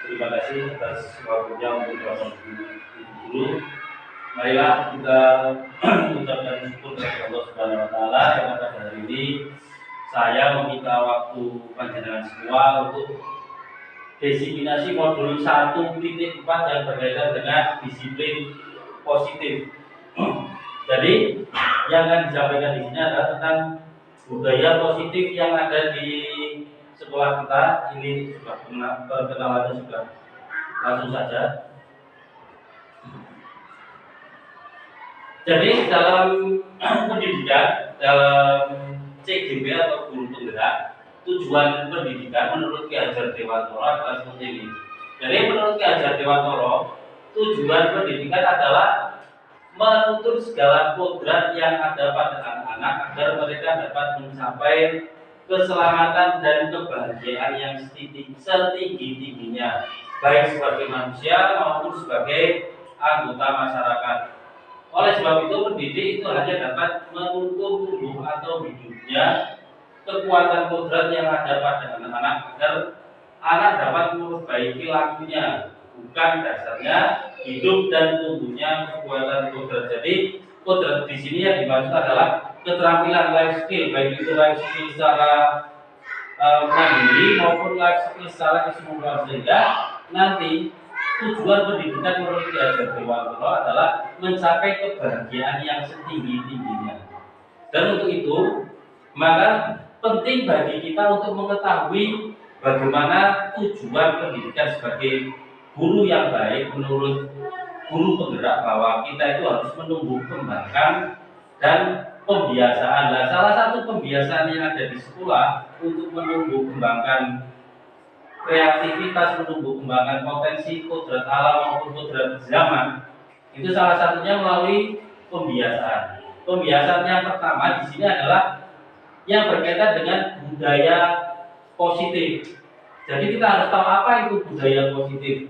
Terima kasih atas waktunya untuk bersama guru. Marilah kita mengucapkan syukur kepada Allah Subhanahu Wa Taala yang pada hari ini saya meminta waktu panjenengan semua untuk desiminasi modul 1.4 yang berkaitan dengan disiplin positif. Jadi yang akan disampaikan di sini adalah tentang budaya positif yang ada di sekolah kita. Ini sudah perkenalannya sudah langsung saja. Jadi dalam pendidikan, dalam CGP atau guru penggerak, tujuan pendidikan menurut Ki Hajar Dewantoro adalah seperti ini. Jadi menurut Ki Hajar Dewantoro, tujuan pendidikan adalah menuntut segala kodrat yang ada pada anak-anak agar mereka dapat mencapai keselamatan dan kebahagiaan yang setinggi-tingginya, baik sebagai manusia maupun sebagai anggota masyarakat. Oleh sebab itu, pendidik itu hanya dapat menuntun tubuh atau hidupnya kekuatan kodrat yang ada pada anak-anak agar anak dapat memperbaiki lakunya, bukan dasarnya hidup dan tumbuhnya kekuatan kodrat. Jadi kodrat di sini yang dimaksud adalah keterampilan life skill, baik itu life skill secara mandiri maupun life skill secara keseluruhan, sehingga nanti tujuan pendidikan menurut Ki Hajar Dewantoro adalah mencapai kebahagiaan yang setinggi-tingginya. Dan untuk itu, maka penting bagi kita untuk mengetahui bagaimana tujuan pendidikan sebagai guru yang baik menurut guru penggerak, bahwa kita itu harus menumbuh kembangkan dan pembiasaan. Nah, salah satu pembiasaan yang ada di sekolah untuk menumbuh kembangkan kreativitas, menumbuh kembangkan potensi kodrat alam maupun kodrat zaman, itu salah satunya melalui pembiasaan. Pembiasaan yang pertama di sini adalah yang berkaitan dengan budaya positif. Jadi kita harus tahu apa itu budaya positif.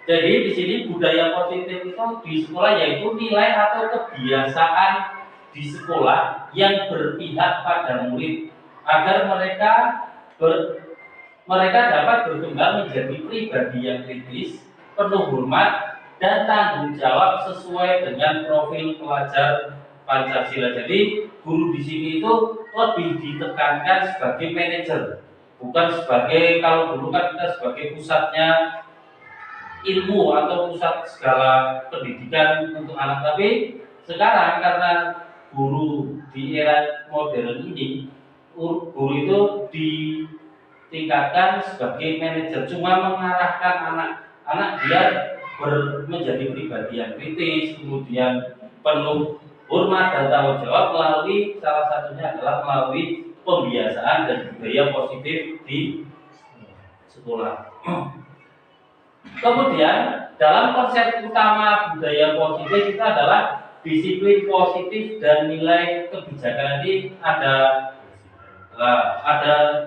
Jadi di sini budaya positif itu di sekolah yaitu nilai atau kebiasaan di sekolah yang berpihak pada murid agar mereka dapat berkembang menjadi pribadi yang kritis, penuh hormat, dan tanggung jawab sesuai dengan profil pelajar Pancasila. Jadi guru di sini itu lebih ditekankan sebagai manajer, bukan sebagai, kalau dulu kan kita sebagai pusatnya ilmu atau pusat segala pendidikan untuk anak. Tapi sekarang karena guru di era modern ini, guru itu tingkatkan sebagai manajer, cuma mengarahkan anak-anak biar menjadi pribadi yang kritis, kemudian penuh hormat dan tanggung jawab, melalui salah satunya adalah melalui pembiasaan dan budaya positif di sekolah. Kemudian dalam konsep utama budaya positif itu adalah disiplin positif dan nilai kebijakan. Nanti ada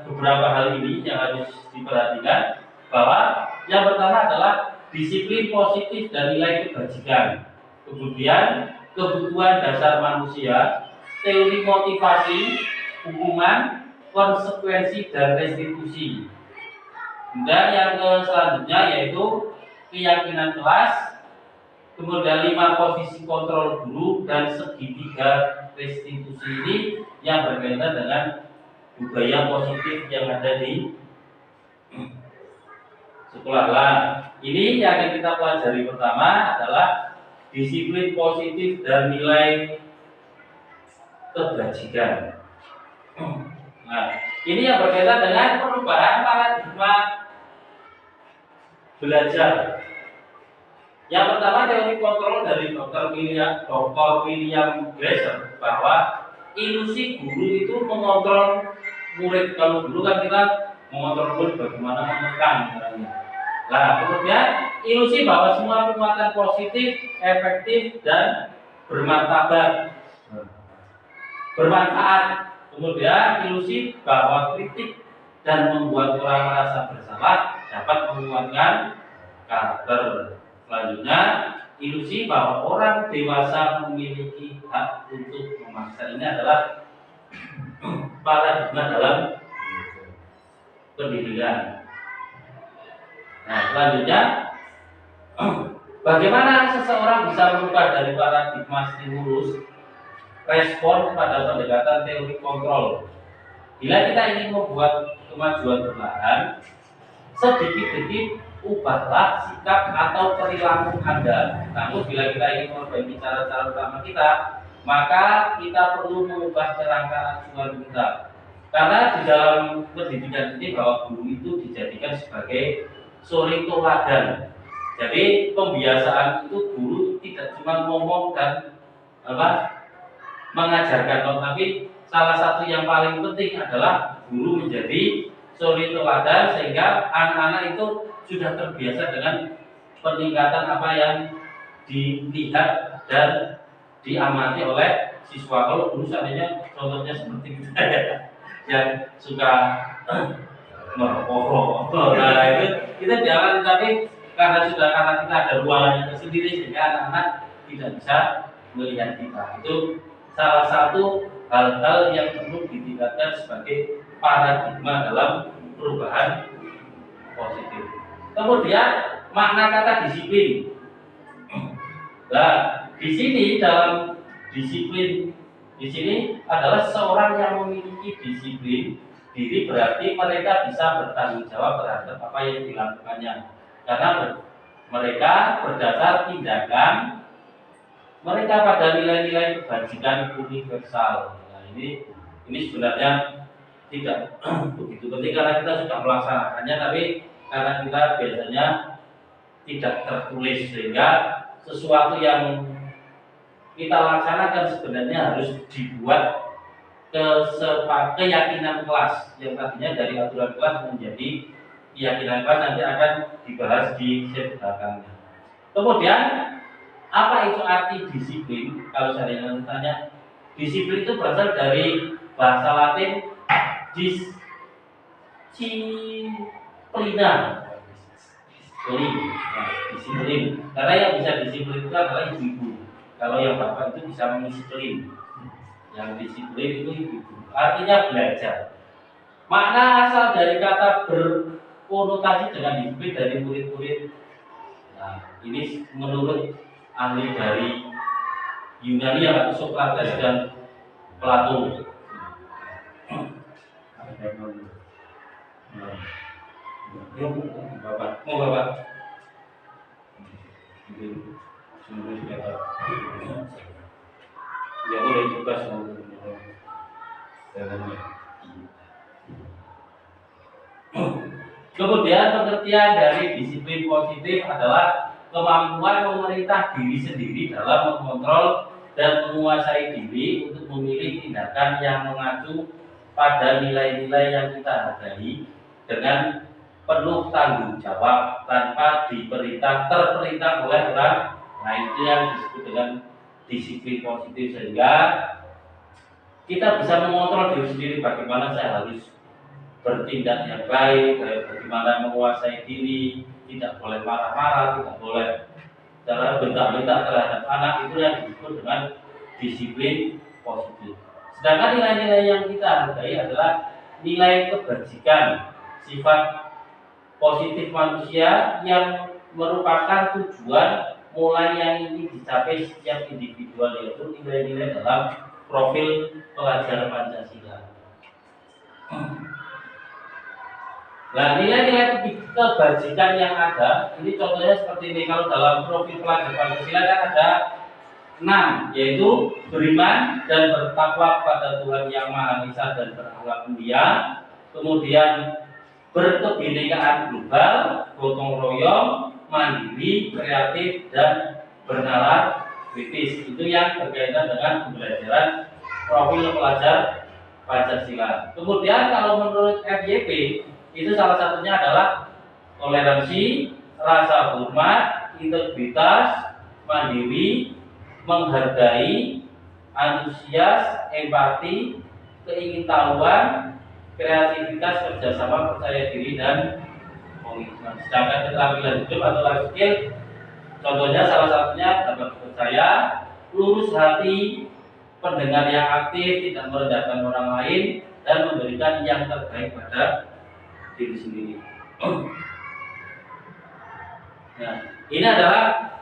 beberapa hal ini yang harus diperhatikan, bahwa yang pertama adalah disiplin positif dan nilai kebajikan, kemudian kebutuhan dasar manusia, teori motivasi, hukuman, konsekuensi, dan restitusi. Dan yang selanjutnya yaitu keyakinan kelas, kemudian 5 posisi kontrol guru, dan segitiga restitusi. Ini yang berkaitan dengan budaya positif yang ada di sekolah. Ini yang akan kita pelajari pertama adalah disiplin positif dan nilai kebajikan. Nah, ini yang berkaitan dengan perubahan paradigma belajar. Yang pertama, teori kontrol dari Dr. William Glasser, bahwa ilusi guru itu mengontrol murid. Kalau dulu kan kita mengontrol murid bagaimana menekan misalnya. Nah, kemudian ilusi bahwa semua penguatan positif, efektif, dan bermartabat, bermanfaat. Kemudian ilusi bahwa kritik dan membuat orang merasa bersalah dapat menguatkan karakter. Selanjutnya, ilusi bahwa orang dewasa memiliki hak untuk memaksa. Ini adalah paradigma dalam pendidikan. Nah, selanjutnya bagaimana seseorang bisa merubah dari paradigma stimulus respon kepada pendekatan teori kontrol. Bila kita ingin membuat kemajuan perlahan, sedikit demi ubahlah sikap atau perilaku Anda. Namun bila kita ingin memperbaiki cara-cara utama kita, maka kita perlu mengubah kerangka acuan kita. Karena di dalam pendidikan ini bahwa guru itu dijadikan sebagai suri teladan. Jadi pembiasaan itu guru tidak cuma ngomong dan mengajarkan, tapi salah satu yang paling penting adalah guru menjadi suri teladan sehingga anak-anak itu sudah terbiasa dengan peningkatan apa yang dilihat dan diamati oleh siswa. Kalau guru seandainya contohnya seperti kita yang suka merokok, nah itu jangan, tapi karena kita ada ruangannya tersendiri sehingga anak-anak tidak bisa melihat kita. Itu salah satu hal-hal yang perlu ditingkatkan sebagai paradigma dalam perubahan positif. Kemudian makna kata disiplin. Nah, di sini dalam disiplin di sini adalah seorang yang memiliki disiplin diri, berarti mereka bisa bertanggung jawab terhadap apa yang dilakukannya. Karena mereka berdasar tindakan mereka pada nilai-nilai kebajikan universal. Nah, ini sebenarnya tidak begitu penting karena kita sudah melaksanakannya, tapi karena kita biasanya tidak tertulis sehingga sesuatu yang kita laksanakan sebenarnya harus dibuat keyakinan kelas yang tadinya dari aturan kelas menjadi keyakinan kelas, nanti akan dibahas di set belakangnya. Kemudian apa itu arti disiplin? Kalau saya tanya, disiplin itu berasal dari bahasa Latin disiplina. Disiplin. Karena yang bisa disiplin itu adalah ibu-ibu. Kalau yang bapak itu bisa mendisiplin. Yang disiplin itu ibu-ibu. Artinya belajar. Makna asal dari kata berkonotasi dengan disiplin dari murid-murid. Nah, ini menurut ahli dari Yunani yang Sokrates dan Plato. Bapak. Ya boleh juga Kemudian pengertian dari disiplin positif adalah kemampuan memerintah diri sendiri dalam mengontrol dan menguasai diri untuk memilih tindakan yang mengacu pada nilai-nilai yang kita hargai dengan penuh tanggung jawab tanpa terperintah oleh orang lain. Itu yang disebut dengan disiplin positif, sehingga kita bisa mengontrol diri sendiri bagaimana saya harus bertindak yang baik, bagaimana menguasai diri, tidak boleh marah-marah, tidak boleh cara bentak-bentak terhadap anak. Itu yang disebut dengan disiplin positif. Sedangkan nilai-nilai yang kita hargai adalah nilai kebajikan, sifat positif manusia yang merupakan tujuan mulai yang ingin dicapai setiap individual, yaitu nilai-nilai dalam profil pelajar Pancasila. Nah, nilai-nilai kebajikan yang ada, ini contohnya seperti ini. Kalau dalam profil pelajar Pancasila kan ada 6, yaitu beriman dan bertakwa kepada Tuhan Yang Maha Esa dan berakhlak mulia. Kemudian berkebinekaan global, gotong royong, mandiri, kreatif, dan bernalar kritis. Itu yang berkaitan dengan pembelajaran profil pelajar Pancasila. Kemudian kalau menurut FYP, itu salah satunya adalah toleransi, rasa hormat, integritas, mandiri, menghargai, antusias, empati, keingintahuan, kreativitas, kerjasama, percaya diri, dan komitmen. Sedangkan keterampilan hidup atau life skill, contohnya salah satunya dapat percaya, lurus hati, pendengar yang aktif, tidak merendahkan orang lain, dan memberikan yang terbaik pada diri sendiri. Nah, ini adalah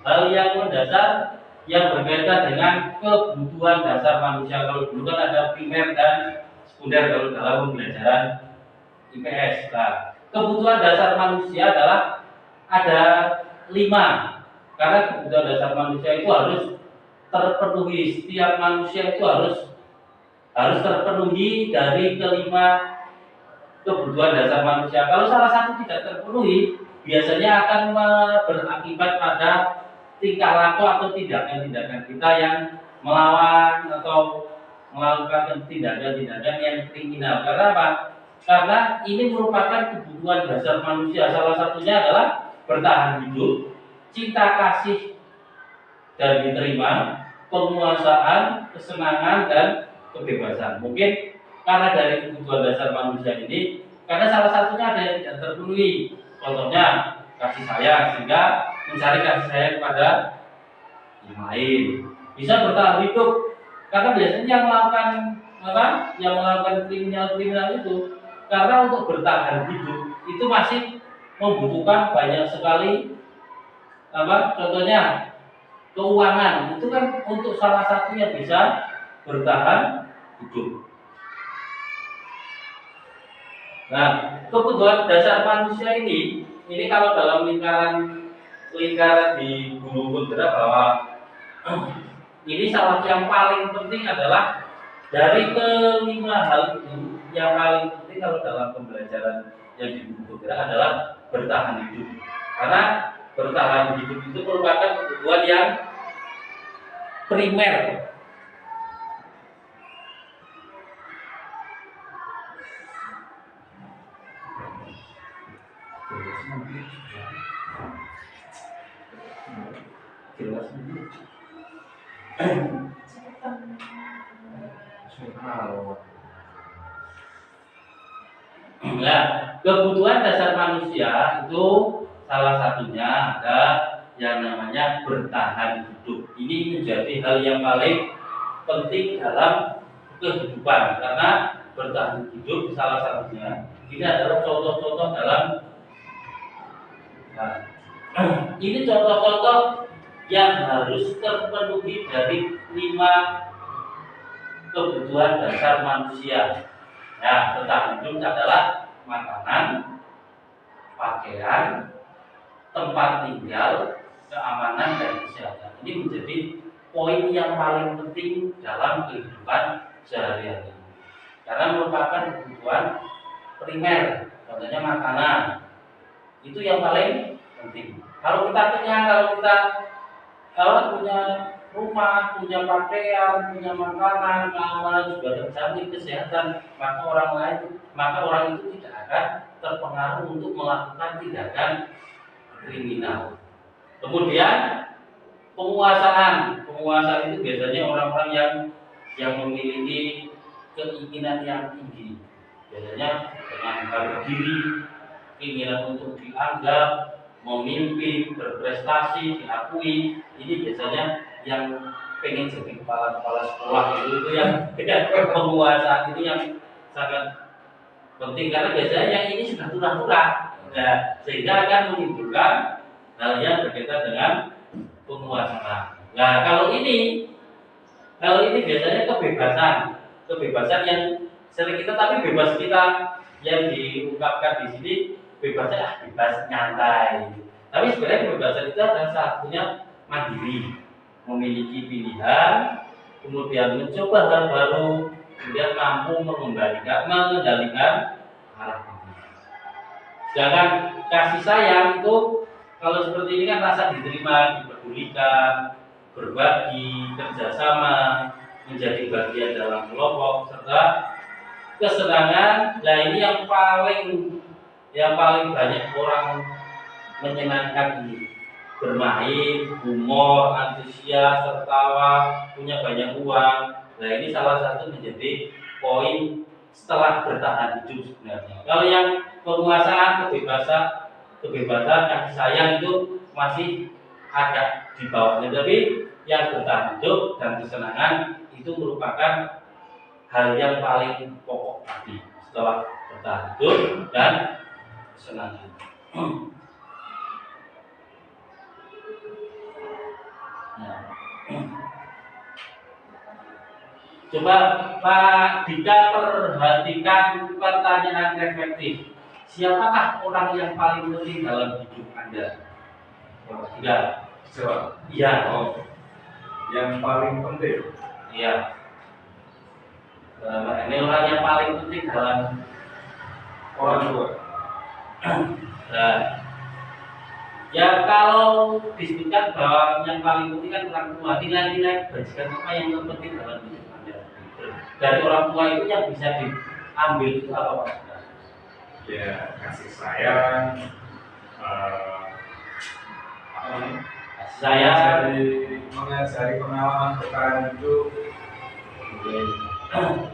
hal yang mendasar yang berkaitan dengan kebutuhan dasar manusia. Kalau dulu kan ada primer dan sekunder kalau dalam pembelajaran IPS. Nah, kebutuhan dasar manusia adalah ada 5. Karena kebutuhan dasar manusia itu harus terpenuhi. Setiap manusia itu harus terpenuhi dari kelima kebutuhan dasar manusia. Kalau salah satu tidak terpenuhi, biasanya akan berakibat pada tingkah laku atau tindakan-tindakan kita yang melawan atau melakukan tindakan-tindakan yang kriminal. Karena apa? Karena ini merupakan kebutuhan dasar manusia. Salah satunya adalah bertahan hidup, cinta kasih dan diterima, penguasaan, kesenangan dan kebebasan. Mungkin karena dari kebutuhan dasar manusia ini, karena salah satunya ada yang tidak terpenuhi. Contohnya kasih sayang, sehingga mencari kasih sayang kepada yang lain. Bisa bertahan hidup, karena biasanya yang melakukan yang melakukan kriminal itu, karena untuk bertahan hidup itu masih membutuhkan banyak sekali contohnya keuangan. Itu kan untuk salah satunya bisa bertahan hidup. Nah, kebutuhan dasar manusia ini kalau dalam lingkaran di Guru Pundera bahwa ini salah yang paling penting adalah dari kelima hal itu, yang paling penting kalau dalam pembelajaran yang di Guru Pundera adalah bertahan hidup. Karena bertahan hidup itu merupakan kebutuhan yang primer. Nah, kebutuhan dasar manusia itu salah satunya ada yang namanya bertahan hidup. Ini menjadi hal yang paling penting dalam kehidupan, karena bertahan hidup salah satunya. Ini adalah contoh-contoh dalam ini contoh-contoh yang harus terpenuhi dari 5 kebutuhan dasar manusia. Nah, bertahan hidup adalah makanan, pakaian, tempat tinggal, keamanan dan kesehatan. Ini menjadi poin yang paling penting dalam kehidupan sehari-hari. Karena merupakan kebutuhan primer, contohnya makanan. Itu yang paling penting. Kalau kita kenyang, kalau kita punya rumah, punya pakaian, punya makanan, keamanan juga terjamin, kesehatan, maka orang itu tidak akan terpengaruh untuk melakukan tindakan kriminal. Kemudian penguasaan itu biasanya orang-orang yang memiliki keinginan yang tinggi, biasanya dengan harga diri, keinginan untuk dianggap, memimpin, berprestasi, diakui. Ini biasanya yang pengen jadi kepala sekolah itu yang penguasaan itu yang sangat penting, karena biasanya yang ini sudah turah-turah. Nah, sehingga akan menimbulkan hal yang berkaitan dengan penguasaan. Nah, kalau ini biasanya kebebasan yang sering kita, tapi bebas kita yang diungkapkan di sini bebasnya bebas nyantai. Tapi sebenarnya kebebasan itu adalah satunya mandiri, memiliki pilihan, kemudian mencoba hal baru, kemudian mampu mengendalikan arah diri. Sedangkan kasih sayang itu kalau seperti ini kan rasa diterima, dipedulikan, berbagi, kerjasama, menjadi bagian dalam kelompok, serta kesenangan. Nah, ini yang paling banyak orang menyenangkan ini. Bermain, humor, antusias, tertawa, punya banyak uang. Nah, ini salah satu menjadi poin setelah bertahan hidup sebenarnya. Kalau yang penguasaan, kebebasan, kasih sayang itu masih agak di bawahnya, tapi yang bertahan hidup dan kesenangan itu merupakan hal yang paling pokok tadi setelah bertahan hidup dan kesenangan. Coba Pak Dika perhatikan pertanyaan reflektif. Siapakah orang yang paling penting dalam hidup Anda? Pak Dika. Coba. Iya. Oh, yang paling penting. Iya. Ini orang yang paling penting dalam Orang tua. Nah, ya kalau disebutkan bahwa yang paling penting kan orang tua, nilai-nilai kebajikan apa yang terpenting dalam hidup Anda? Dari orang tua itu yang bisa diambil itu apa Pak? Ya, kasih sayang, Saya mengajari pengalaman bertahan hidup,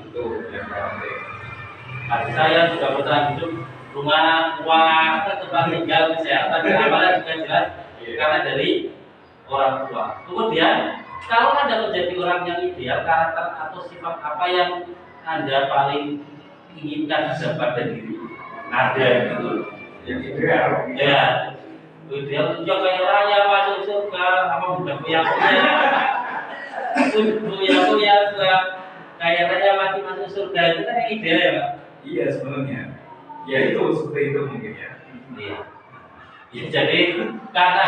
itu yang penting. kasih saya juga bertahan hidup, rumah, uang, tempat tinggal, kesehatan, keamanan juga jelas karena dari orang tua. Kemudian kalau Anda menjadi orang yang ideal, karakter atau sifat apa yang Anda paling inginkan pada diri? Ada itu. Yang ideal. Ya, ideal juga kayak raya masuk surga, apa udah punya kayak raya mati masuk surga itu kan yang ideal ya Pak? Iya sebenarnya. Ya itu seperti itu mungkin ya. Iya. Ya, jadi karena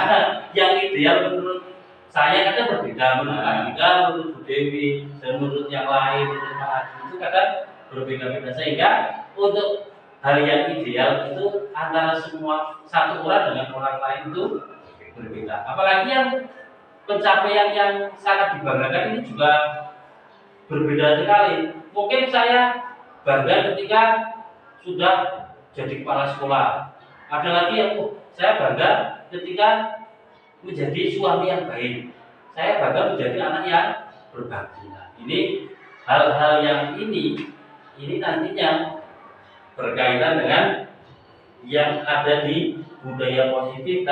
yang ideal menurut saya kadang berbeda menurut Anda, menurut Bu Dewi, dan menurut yang lain, menurut Pak Adi itu kadang berbeda-beda sehingga untuk hal yang ideal itu antara semua satu orang dengan orang lain itu berbeda. Apalagi yang pencapaian yang sangat dibanggakan ini juga berbeda sekali. Mungkin saya bangga ketika sudah jadi kepala sekolah. Ada lagi yang saya bangga ketika menjadi suami yang baik. Saya bangga menjadi anak yang berbakti. Nah, ini hal-hal yang ini nantinya berkaitan dengan yang ada di budaya positif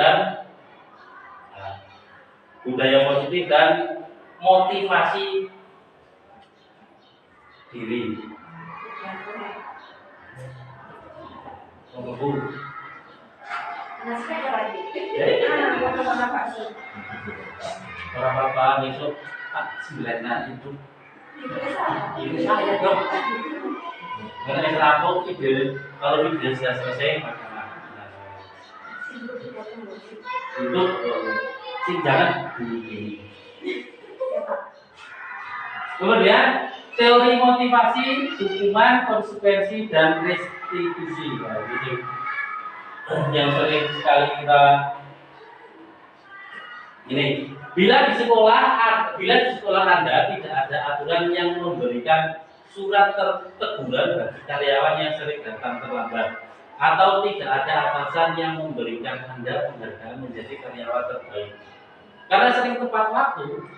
dan motivasi diri. Orang bapak besok 9 itu saya dong. Karena rampung ide kalau ide sudah selesai itu sih jangan begini. Kemudian teori motivasi, hukuman, konsekuensi dan restitusi. Nah, ini yang sering sekali kita ini. Bila di sekolah Anda tidak ada aturan yang memberikan surat teguran bagi karyawan yang sering datang terlambat, atau tidak ada atasan yang memberikan Anda penghargaan menjadi karyawan terbaik karena sering tepat waktu,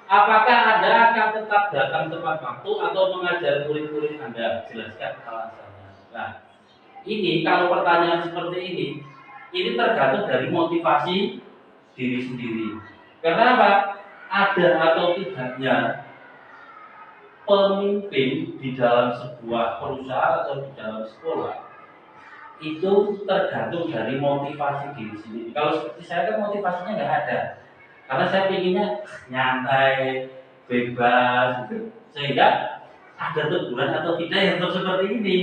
apakah Anda akan tetap datang tepat waktu atau mengajar murid-murid Anda? Jelaskan alasannya. Nah, ini kalau pertanyaan seperti ini tergantung dari motivasi diri sendiri. Karena apa? Ada atau tidaknya pemimpin di dalam sebuah perusahaan atau di dalam sekolah itu tergantung dari motivasi diri sendiri. Kalau seperti saya kan motivasinya nggak ada, karena saya pinginnya nyantai, bebas, gitu. Sehingga ada teguran atau tidak yang seperti ini.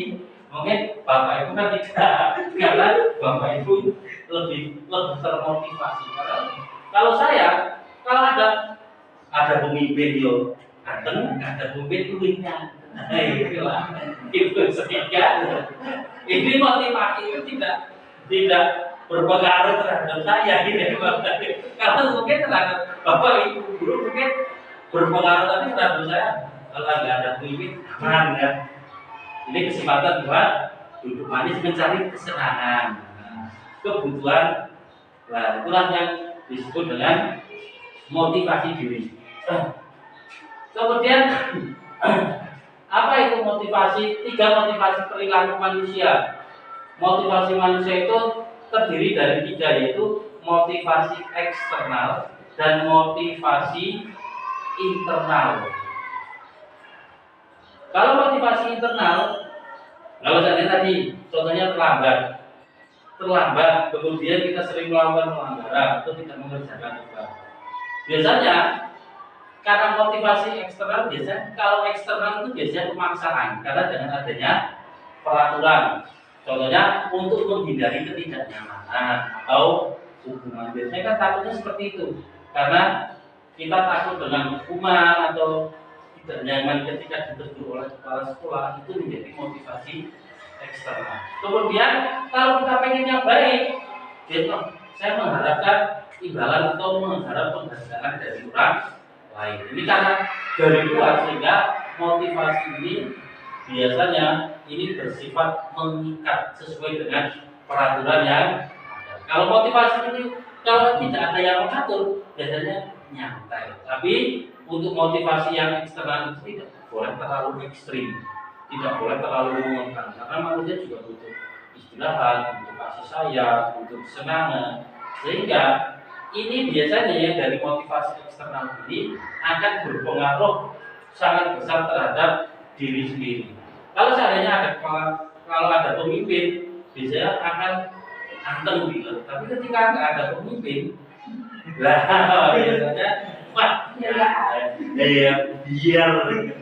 Mungkin bapak ibu kan tidak, karena bapak ibu lebih termotivasi. Karena kalau kalau ada pemimpin yo ganteng, ada pemimpin luwihnya. Nah, itulah itu sehingga ini motivasi itu tidak berpengaruh terhadap saya gitu. Kalau mungkin terhadap bapak ibu guru mungkin berpengaruh, tapi terhadap saya kalau nggak ada pemimpin aman ya. Ini kesempatan buat duduk manis mencari kesenangan, kebutuhan. Nah, itulah yang disebut dengan motivasi diri. Kemudian apa itu motivasi? 3 motivasi perilaku manusia. Motivasi manusia itu terdiri dari 3, yaitu motivasi eksternal dan motivasi internal. Kalau motivasi internal, kalau saya tadi contohnya terlambat, kemudian kita sering melakukan pelanggaran atau tidak mengerjakan tugas. Biasanya Karena motivasi eksternal biasanya, kalau eksternal itu biasanya pemaksaan karena dengan adanya peraturan. Contohnya untuk menghindari ketidaknyamanan atau hukuman. Biasanya kan takutnya seperti itu. Karena kita takut dengan hukuman atau tidak nyaman ketika ditegur oleh kepala sekolah, itu menjadi motivasi eksternal. Kemudian kalau kita pengen yang baik, saya mengharapkan imbalan atau mengharap penghargaan dari orang lain. Ini karena dari luar, sehingga motivasi ini biasanya ini bersifat mengikat sesuai dengan peraturan yang ada. Kalau motivasi ini kalau tidak ada yang mengatur, biasanya nyantai. Tapi untuk motivasi yang eksternal itu tidak boleh terlalu ekstrim, tidak boleh terlalu mengekang, karena manusia juga butuh istirahat, butuh kasih sayang, butuh kesenangan. Sehingga ini biasanya yang dari motivasi eksternal ini akan berpengaruh sangat besar terhadap diri sendiri. Kalau seandainya kalau ada pemimpin, biasanya akan anteng gitu. Tapi ketika nggak ada pemimpin, lah biasanya wah ya biar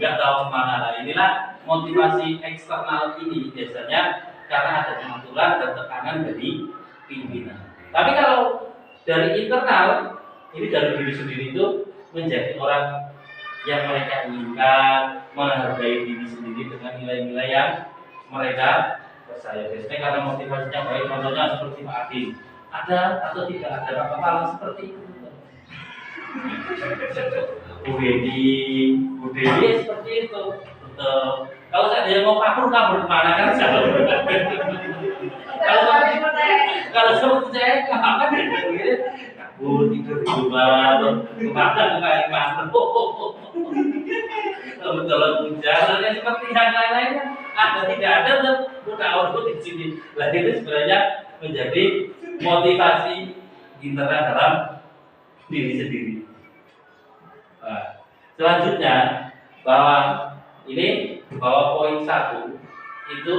nggak tahu kemana. Nah, inilah motivasi eksternal ini biasanya karena adanya aturan dan tekanan dari pimpinan. Tapi kalau dari internal, ini dari diri sendiri itu menjadi orang yang mereka inginkan, menghargai diri sendiri dengan nilai-nilai yang mereka percaya. Biasanya karena motivasinya baik, contohnya seperti Pak Adi. Ada atau tidak ada apa-apa seperti itu. Bu Dedi seperti itu. Betul. Kalau saya mau kabur kemana kan? Kalau seperti saya apa gitu? Kabur tidur di rumah, kemana ke Kalimantan? Kalau hujan, seperti yang lain-lainnya ada tidak ada udah auto di sini. Lah itu sebenarnya menjadi motivasi internal dalam diri sendiri. Nah, selanjutnya bahwa poin 1 itu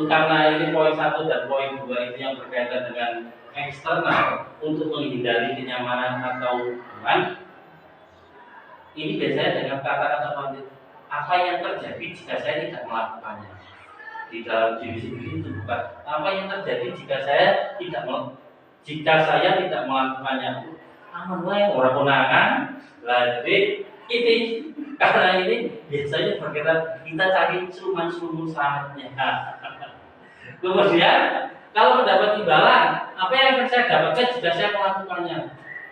karena ini poin 1 dan poin 2 itu yang berkaitan dengan eksternal untuk menghindari kenyamanan atau hukuman. Ini biasanya dengan kata-kata apa yang terjadi jika saya tidak melakukannya. Di dalam diri sendiri itu bukan apa yang terjadi jika saya tidak melakukannya. Aman wae orang konangan. Lah jadi ini karena ini biasanya berkaitan kita cari suruman selamatnya. Kemudian kalau mendapat imbalan, apa yang akan saya dapatkan jika saya melakukannya?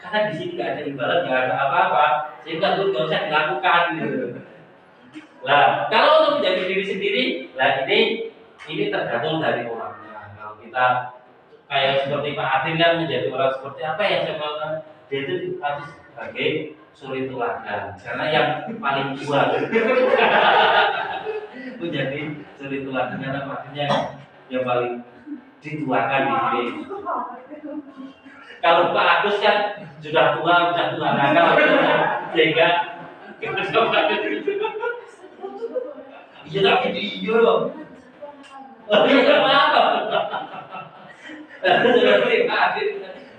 Karena di sini nggak ada imbalan, nggak ada apa-apa, sehingga itu nggak usah dilakukan. Gitu. Lah kalau untuk menjadi diri sendiri, lah ini tergantung dari orangnya. Kalau kita kayak seperti Pak Atin kan menjadi orang seperti apa yang saya lakukan, dia itu harus sebagai suri teladan, karena yang paling tua menjadi suri teladan karena maksudnya yang paling dituakan di sini. Kalau Pak Agus kan sudah tua nakal, sehingga iya tapi dia loh. Iya apa? Seperti Pak Adit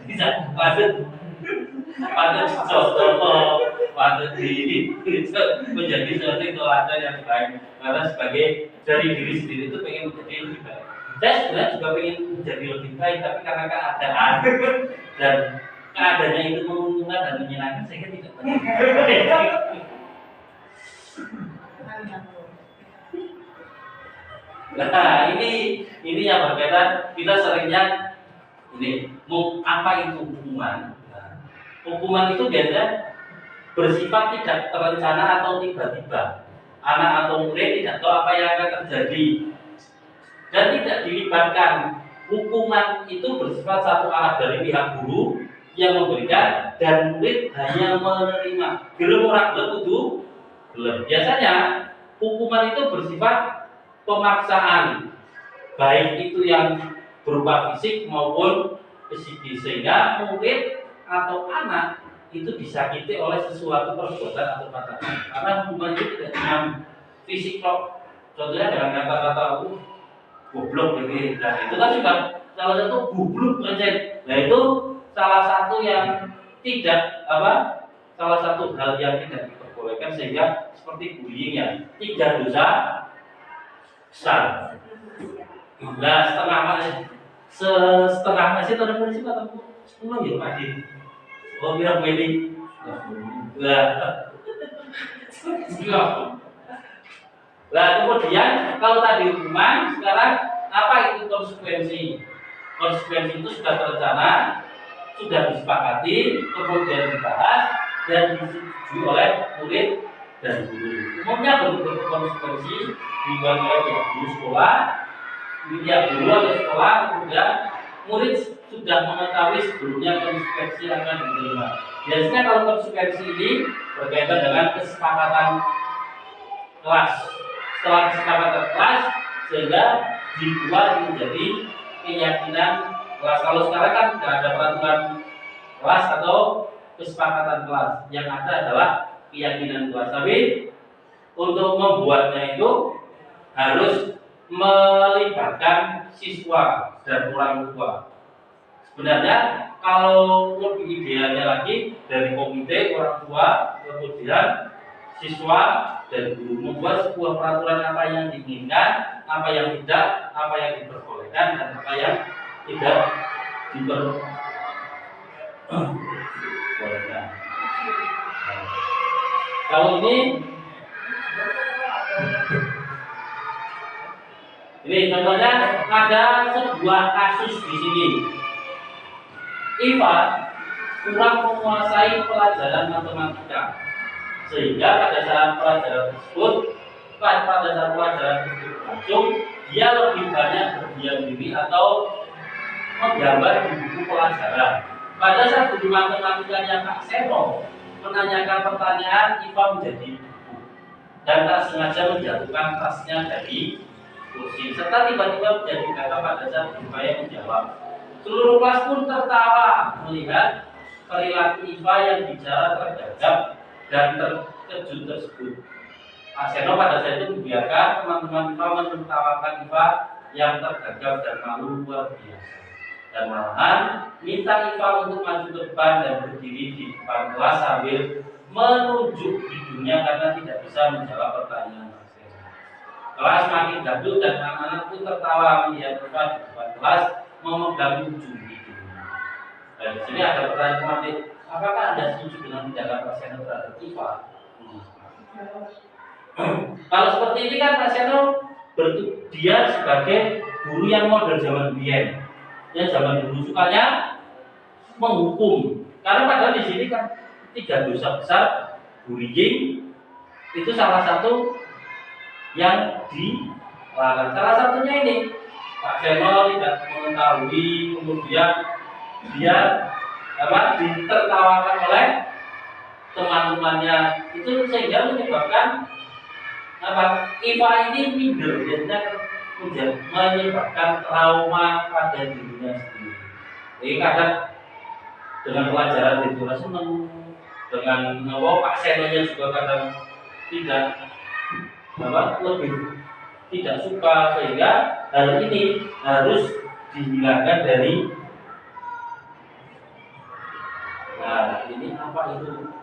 bisa pada contoh pada diri menjadi seperti teladan yang baik, karena sebagai dari diri sendiri itu pengen menjadi lebih baik. Saya sebenarnya juga pengen menjadi lebih baik, tapi karena keadaan dan keadaannya itu menguntungkan dan menyenangkan, sehingga tidak baik. Nah ini yang berkaitan kita seringnya ini apa itu hukuman? Hukuman itu biasanya bersifat tidak terencana atau tiba-tiba. Anak atau murid tidak tahu apa yang akan terjadi dan tidak dilibatkan. Hukuman itu bersifat satu arah dari pihak guru yang memberikan dan murid hanya menerima. Gelem ora gelem kudu gelem. Biasanya hukuman itu bersifat pemaksaan, baik itu yang berupa fisik maupun psikis, sehingga murid atau anak itu disakiti oleh sesuatu perbuatan atau kata-kata. Karena hukuman itu tidak cuma fisik kok. Contohnya dengan kata-kata goblok gitu. Nah itu kan juga salah satu goblok aja. Nah itu salah satu yang tidak salah satu hal yang tidak diperbolehkan sehingga seperti bullying ya, 3 dosa besar. Nah, setengah masih atau polisi atau 10 ya Pak Di. Oh, biar ini. Nah, kemudian kalau tadi hukuman, sekarang apa itu konsekuensi? Konsekuensi itu sudah terencana, sudah disepakati, kemudian dibahas dan disetujui oleh murid dan guru. Umumnya bentuk konsekuensi dibuat oleh pihak guru sekolah, pihak guru atau sekolah, kemudian murid sudah mengetahui sebelumnya konsekuensi yang akan diterima. Biasanya kalau konsekuensi ini berkaitan dengan kesepakatan kelas. Setelah kesepakatan kelas, sehingga dibuat menjadi keyakinan kelas. Kalau sekarang kan tidak ada peraturan kelas atau kesepakatan kelas. Yang ada adalah keyakinan kelas. Tapi untuk membuatnya itu harus melibatkan siswa dan orang tua. Sebenarnya kalau lebih idealnya lagi dari komite orang tua, kemudian siswa dan guru membuat sebuah peraturan apa yang diinginkan, apa yang tidak, apa yang diperbolehkan dan apa yang tidak diperbolehkan. Kalau ini contohnya ada sebuah kasus di sini. Iva kurang menguasai pelajaran matematika, sehingga pada saat pelajaran tersebut berlangsung, dia lebih banyak berdiam diri atau menggambar di buku pelajaran. Pada saat guru matematikanya Kak Seno menanyakan pertanyaan, Iva menjadi buku dan tak sengaja menjatuhkan tasnya dari kursi, serta tiba-tiba menjadi gagap pada saat berupaya menjawab. Seluruh kelas pun tertawa melihat perilaku Iva yang bicara tergagap dan terkejut tersebut. Aseno pada saat itu membiarkan teman-teman Iva menertawakan Iva yang tergagap dan malu luar biasa. Dan malahan minta Iva untuk maju ke depan dan berdiri di depan kelas sambil menunjuk hidungnya karena tidak bisa menjawab pertanyaan Aseno. Kelas makin gaduh dan anak-anak pun tertawa melihat Iva di depan kelas memegang ujung hidungnya. Dan di sini ada pertanyaan pemantik, apakah Anda setuju dengan tindakan Pak Seno terhadap Iva? Kalau seperti ini kan Pak Seno dia sebagai guru yang model zaman dulu, yang zaman dulu sukanya menghukum. Karena padahal di sini kan 3 dosa besar, bullying itu salah satu yang dilarang. Salah satunya ini Pak Seno tidak mengetahui, kemudian dia ditertawakan oleh teman-temannya, itu sehingga menyebabkan Iva ini minder, jadinya menyebabkan trauma pada dirinya sendiri. Jadi kadang dengan pelajaran itu senang, dengan Pak Seno-nya juga kadang tidak lebih tidak suka, sehingga hal ini harus dihilangkan dari. Nah, ini apa itu?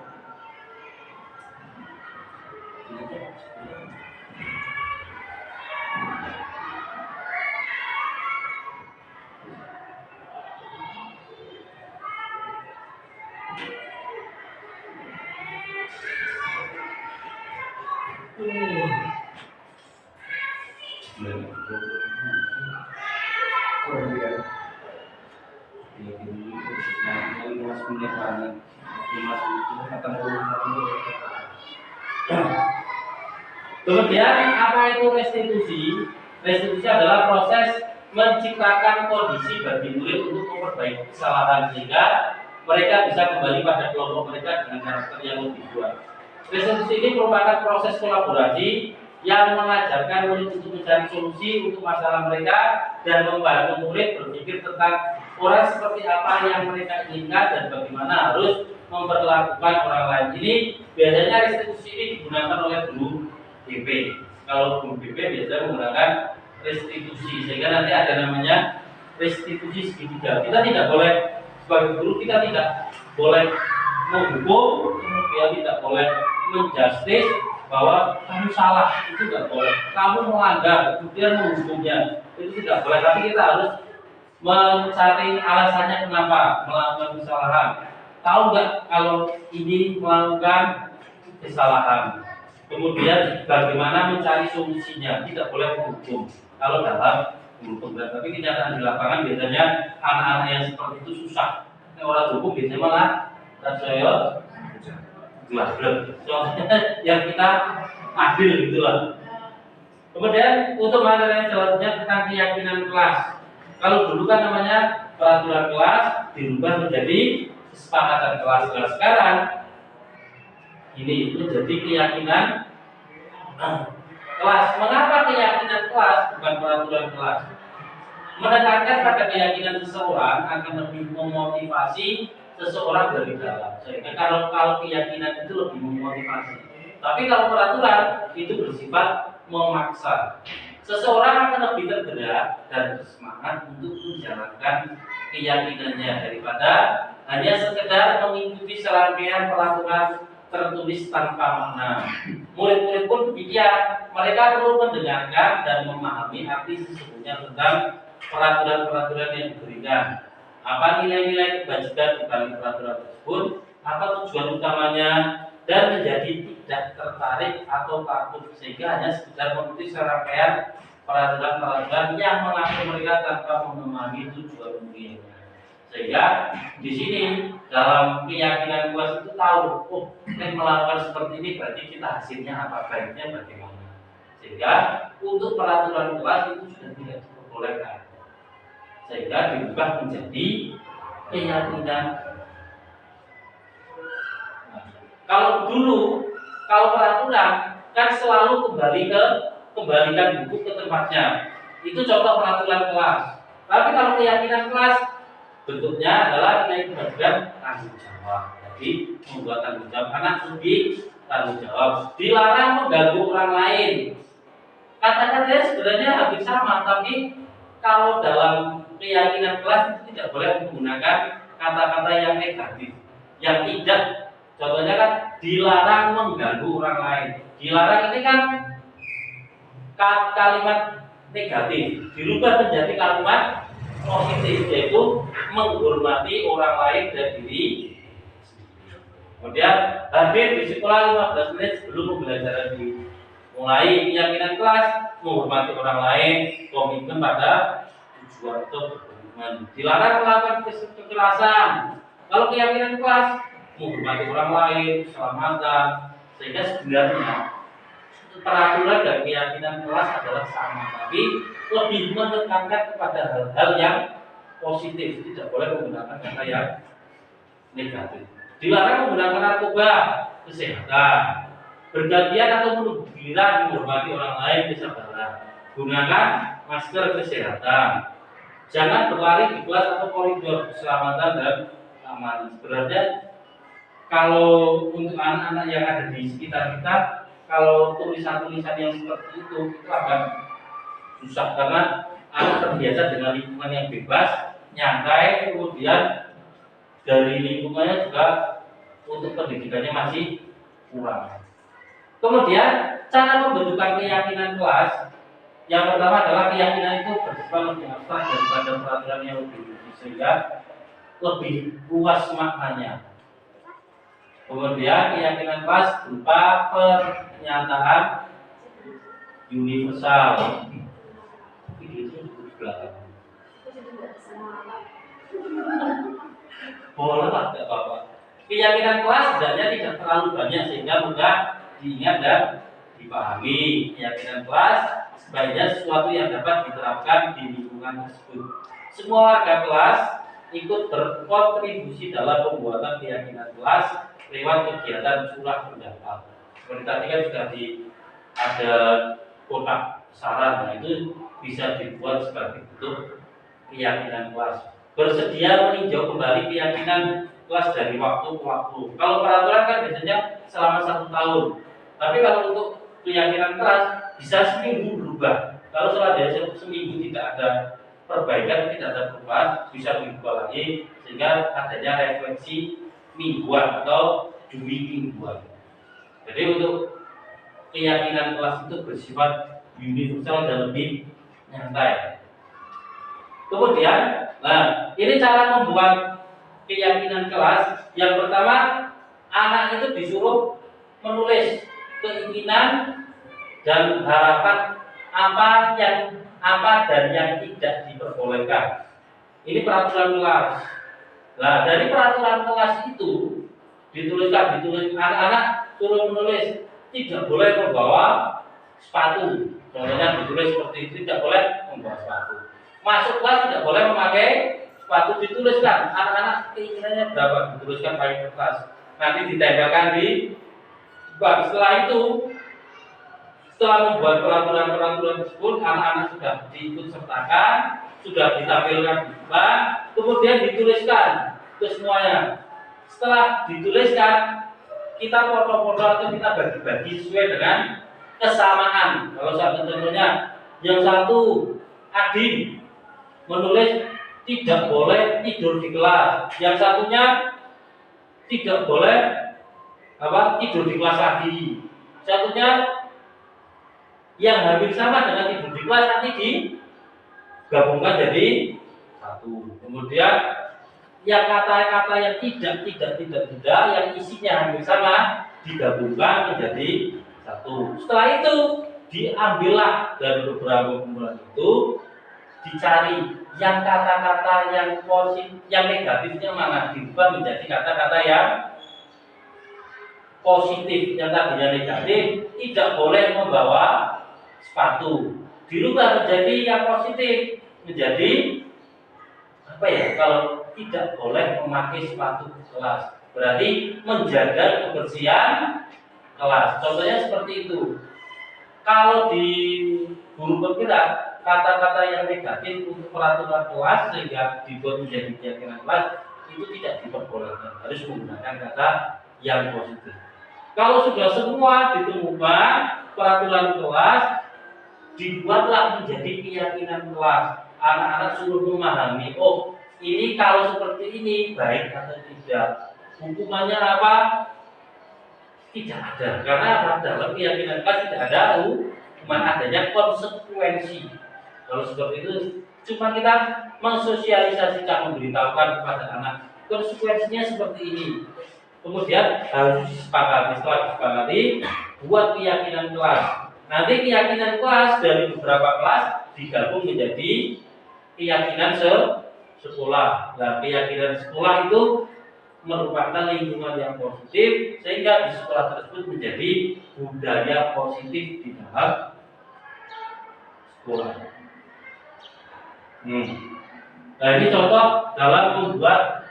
Kemudian apa itu restitusi? Restitusi adalah proses menciptakan kondisi bagi murid untuk memperbaiki kesalahan sehingga mereka bisa kembali pada kelompok mereka dengan karakter yang lebih kuat. Restitusi ini merupakan proses kolaborasi yang mengajarkan murid untuk mencari solusi untuk masalah mereka dan membantu murid berpikir tentang orang seperti apa yang mereka inginkan dan bagaimana harus memperlakukan orang lain. Ini biasanya restitusi ini digunakan oleh guru BP. Kalau guru BP biasanya menggunakan restitusi, sehingga nanti ada namanya restitusi segitiga. Kita tidak boleh sebagai guru, kita tidak boleh menghukum, kemudian dia tidak boleh menjustis bahwa kamu salah, itu tidak boleh. Kamu melanggar, kemudian menghukumnya, itu tidak boleh. Tapi kita harus mencari alasannya kenapa melakukan kesalahan. Tahu nggak kalau ini melakukan kesalahan? Kemudian bagaimana mencari solusinya? Tidak boleh menghukum. Kalau dalam menghukum, tapi kenyataan di lapangan biasanya anak-anak yang seperti itu susah. Orang hukum biasanya malah saya soalnya yang kita adil gitulah. Kemudian untuk materi yang selanjutnya tentang keyakinan kelas. Kalau dulu kan namanya peraturan kelas dirubah menjadi kesepakatan kelas. Nah, sekarang ini menjadi keyakinan kelas. Mengapa keyakinan kelas bukan peraturan kelas? Menekankan pada keyakinan seseorang akan lebih memotivasi seseorang dari dalam. Sehingga kalau keyakinan itu lebih memotivasi. Tapi kalau peraturan itu bersifat memaksa. Seseorang akan lebih tergerak dan bersemangat untuk menjalankan keyakinannya daripada hanya sekedar mengikuti serangkaian peraturan tertulis tanpa makna. Murid-murid pun demikian, mereka perlu mendengarkan dan memahami arti sesungguhnya tentang peraturan-peraturan yang diberikan. Apa nilai-nilai kebajikan di balik peraturan tersebut? Apa tujuan utamanya? Dan menjadi tidak tertarik atau takut sehingga hanya sekedar mengikuti serangkaian peraturan-peraturan yang mengatur mereka tanpa memahami tujuan mulianya. Sehingga di sini dalam keyakinan kelas itu tahu, oh, yang melakukan seperti ini berarti kita hasilnya apa, baiknya bagaimana. Sehingga untuk peraturan kelas itu sudah tidak diperbolehkan. Sehingga diubah menjadi keyakinan. Nah, kalau dulu, kalau peraturan kan selalu kembalikan buku ke tempatnya. Itu contoh peraturan kelas. Tapi kalau keyakinan kelas bentuknya adalah nilai kebajikan tanggung jawab. Jadi membuat tanggung jawab anak lebih tanggung jawab. Dilarang mengganggu orang lain. Kata-katanya sebenarnya hampir sama, tapi kalau dalam keyakinan kelas itu tidak boleh menggunakan kata-kata yang negatif, yang tidak. Contohnya kan dilarang mengganggu orang lain. Dilarang ini kan kalimat negatif, dirubah menjadi kalimat positif, yaitu menghormati orang lain dan diri. Kemudian hadir di sekolah 15 menit sebelum pembelajaran dimulai. Keyakinan kelas menghormati orang lain, komitmen pada tujuan atau berhubungan. Dilarang melakukan kekerasan. Kalau keyakinan kelas menghormati orang lain, keselamatan. Sehingga sebenarnya peraturan dan keyakinan kelas adalah sama, tapi lebih menekankan kepada hal-hal yang positif. Tidak boleh menggunakan kata yang negatif. Dilarang menggunakan narkoba, kesehatan, bergantian atau menuduh giliran menghormati orang lain, kesabaran. Gunakan masker kesehatan. Jangan berlari di kelas atau koridor, keselamatan dan keamanan. Sebenarnya kalau untuk anak-anak yang ada di sekitar kita, kalau tulisan-tulisan yang seperti itu agak susah karena anak terbiasa dengan lingkungan yang bebas, nyantai, kemudian dari lingkungannya juga untuk pendidikannya masih kurang. Kemudian cara pembentukan keyakinan kelas, yang pertama adalah keyakinan itu bersifat lebih abstrak daripada peraturan yang lebih rinci, sehingga lebih luas maknanya. Kemudian keyakinan kelas berupa pernyataan universal. Itu di belakang. Boleh lah, tidak apa-apa. Keyakinan kelas sebenarnya tidak terlalu banyak sehingga mudah diingat dan dipahami. Keyakinan kelas sebaiknya sesuatu yang dapat diterapkan di lingkungan tersebut. Semua warga kelas ikut berkontribusi dalam pembuatan keyakinan kelas lewat kegiatan surah pendapat. Seperti tadi kan sudah ada kotak saran, nah itu bisa dibuat sebagai bentuk keyakinan kelas. Bersedia meninjau kembali keyakinan kelas dari waktu ke waktu. Kalau peraturan kan biasanya selama 1 tahun. Tapi kalau untuk keyakinan kelas bisa seminggu berubah. Kalau setelah dari seminggu tidak ada perbaikan, tidak ada perubahan, bisa diubah lagi sehingga adanya refleksi mingguan atau dua. Jadi untuk keyakinan kelas itu bersifat universal dan lebih nyantai. Kemudian, nah ini cara membuat keyakinan kelas. Yang pertama, anak itu disuruh menulis keinginan dan harapan apa dan yang tidak diperbolehkan. Ini peraturan kelas. Nah, dari peraturan kelas itu ditulis anak-anak suruh menulis tidak boleh membawa sepatu. Contohnya ditulis seperti itu, tidak boleh membawa sepatu. Masuk kelas tidak boleh memakai sepatu, dituliskan anak-anak keinginannya berapa, dituliskan pakai kertas. Nanti ditempelkan di bak. Setelah membuat peraturan-peraturan tersebut, anak-anak sudah diikut sertakan, sudah ditampilkan di bak, kemudian dituliskan ke semuanya. Setelah dituliskan, kita foto-foto atau kita bagi-bagi sesuai dengan kesamaan. Kalau satu contohnya, yang satu Adi menulis tidak boleh tidur di kelas, yang satunya tidak boleh tidur di kelas lagi, satunya yang hampir sama dengan tidur di kelas nanti digabungkan jadi satu. Kemudian yang kata-kata yang tidak, yang isinya hampir sama digabungkan menjadi satu. Setelah itu diambillah dari beberapa kumpulan itu, dicari yang kata-kata yang positif, yang negatifnya mana, diubah menjadi kata-kata yang positif. Yang tadinya negatif, tidak boleh membawa sepatu, dirubah menjadi yang positif, menjadi kalau tidak boleh memakai sepatu ke kelas, berarti menjaga kebersihan kelas. Contohnya seperti itu. Kalau di guru bergerak, kata-kata yang negatif untuk peraturan kelas sehingga dibuat menjadi keyakinan kelas itu tidak diperbolehkan, harus menggunakan kata yang positif. Kalau sudah semua ditemukan peraturan kelas, dibuatlah menjadi keyakinan kelas. Anak-anak suruh memahami, oh ini kalau seperti ini baik atau tidak. Hukumannya apa? Tidak ada. Karena apa? Dalam keyakinan kelas tidak ada hukuman, adanya konsekuensi. Kalau seperti itu, cuma kita mensosialisasikan, memberitahukan kepada anak konsekuensinya seperti ini. Kemudian harus disepakati. Setelah disepakati, buat keyakinan kelas. Nanti keyakinan kelas dari beberapa kelas digabung menjadi keyakinan sekolah. Nah, keyakinan sekolah itu merupakan lingkungan yang positif sehingga di sekolah tersebut menjadi budaya positif di dalam sekolah. Nah, ini contoh dalam membuat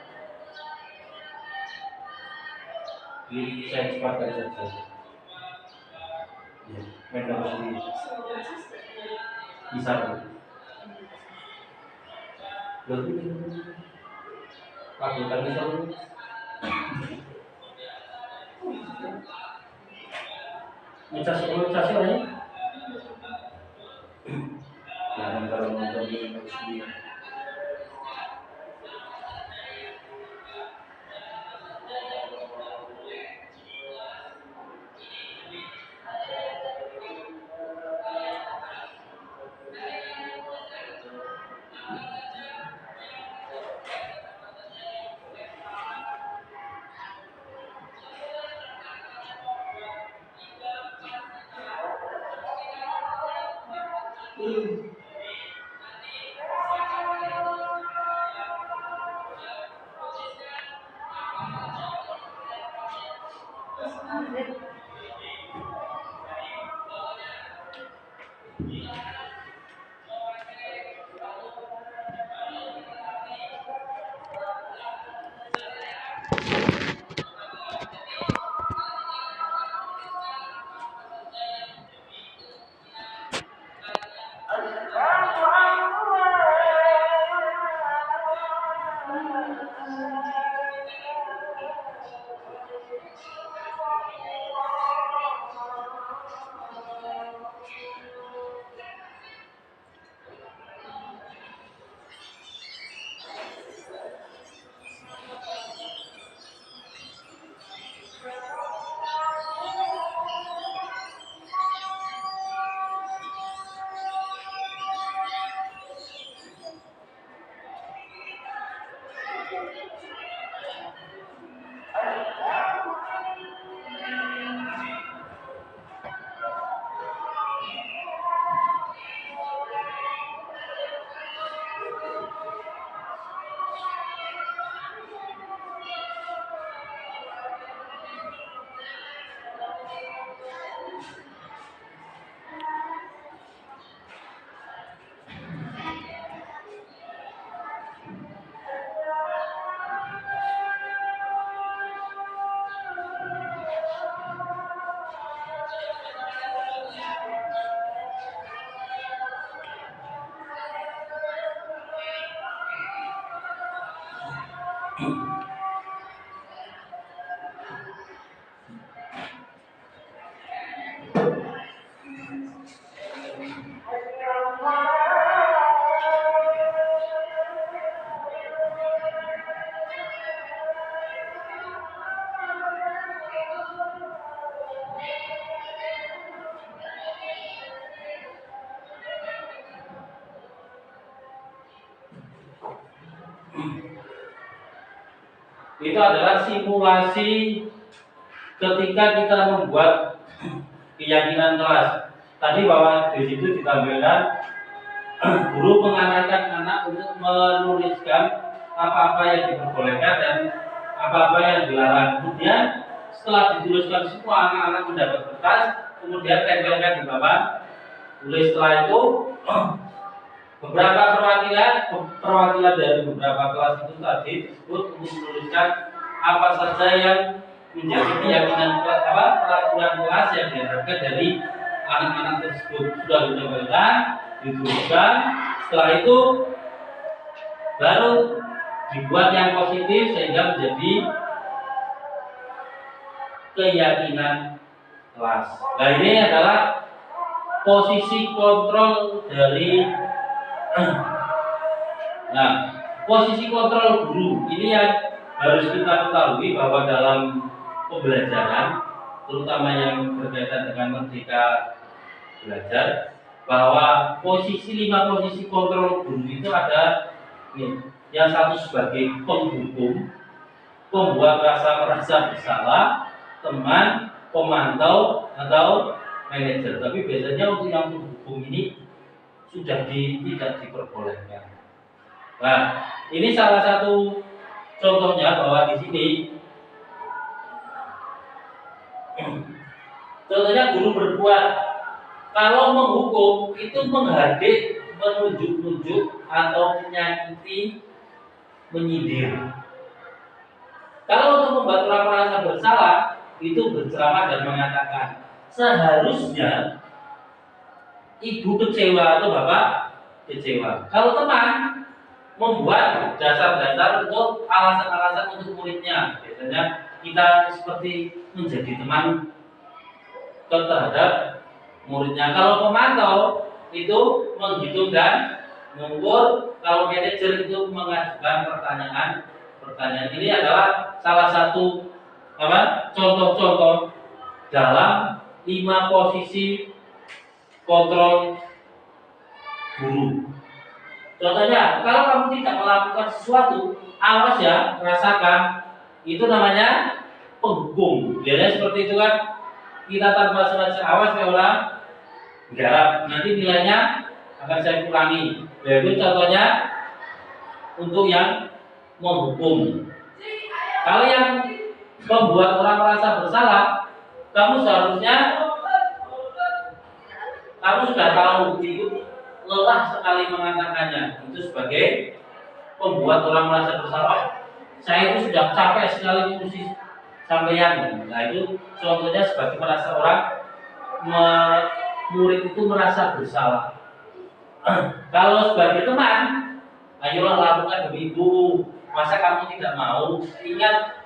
saya cepatkan saja. Bisa. Lakukan bisa. Mutasi lagi. Jangan kalau nonton sendiri. Itu adalah simulasi ketika kita membuat keyakinan kelas. Tadi bahwa di situ ditampilkan guru mengarahkan anak untuk menuliskan apa-apa yang diperbolehkan dan apa-apa yang dilarang. Kemudian setelah dituliskan semua, anak-anak mendapat kertas, kemudian tempelkan di bawah. Tulis setelah itu beberapa perwakilan dari beberapa kelas itu tadi disebut untuk menuliskan apa saja yang menjadi keyakinan peraturan kelas yang diharapkan dari anak-anak tersebut. Sudah ditempelkan, dituliskan. Setelah itu baru dibuat yang positif sehingga menjadi keyakinan kelas. Nah, ini adalah posisi kontrol dari posisi kontrol guru. Ini yang harus kita ketahui bahwa dalam pembelajaran, terutama yang berkaitan dengan merdeka belajar, bahwa 5 posisi kontrol guru itu ada nih, yang satu sebagai penghukum, pembuat merasa bersalah, teman, pemantau atau manajer. Tapi biasanya untuk yang penghukum ini sudah tidak diperbolehkan. Nah, ini salah satu contohnya bahwa di sini contohnya guru berbuat. Kalau menghukum itu menghardik, menunjuk-nunjuk atau menyakiti, menyindir. Kalau untuk membuat orang merasa bersalah, itu berceramah dan mengatakan seharusnya ibu kecewa atau bapak kecewa. Kalau teman membuat dasar-dasar untuk alasan-alasan untuk muridnya, biasanya kita seperti menjadi teman terhadap muridnya. Kalau pemantau itu menghitung dan mengukur. Kalau manajer itu mengajukan pertanyaan. Ini adalah salah satu contoh-contoh dalam 5 posisi kontrol guru. Contohnya, kalau kamu tidak melakukan sesuatu, awas ya, rasakan. Itu namanya penghukum. Biasanya seperti itu kan. Kita tanpa sengaja, awas ya orang garap, nanti nilainya akan saya kurangi. Itu contohnya untuk yang menghukum. Kalau yang membuat orang merasa bersalah, kamu seharusnya sudah tahu, itu lelah sekali mengatakannya. Itu sebagai pembuat orang merasa bersalah. Saya itu sudah capek sekali ngurusi sampeyan. Nah, itu contohnya sebagai merasa orang murid itu merasa bersalah. Kalau sebagai teman, ayolah lakukan demi ibu. Masa kamu tidak mau? Ingat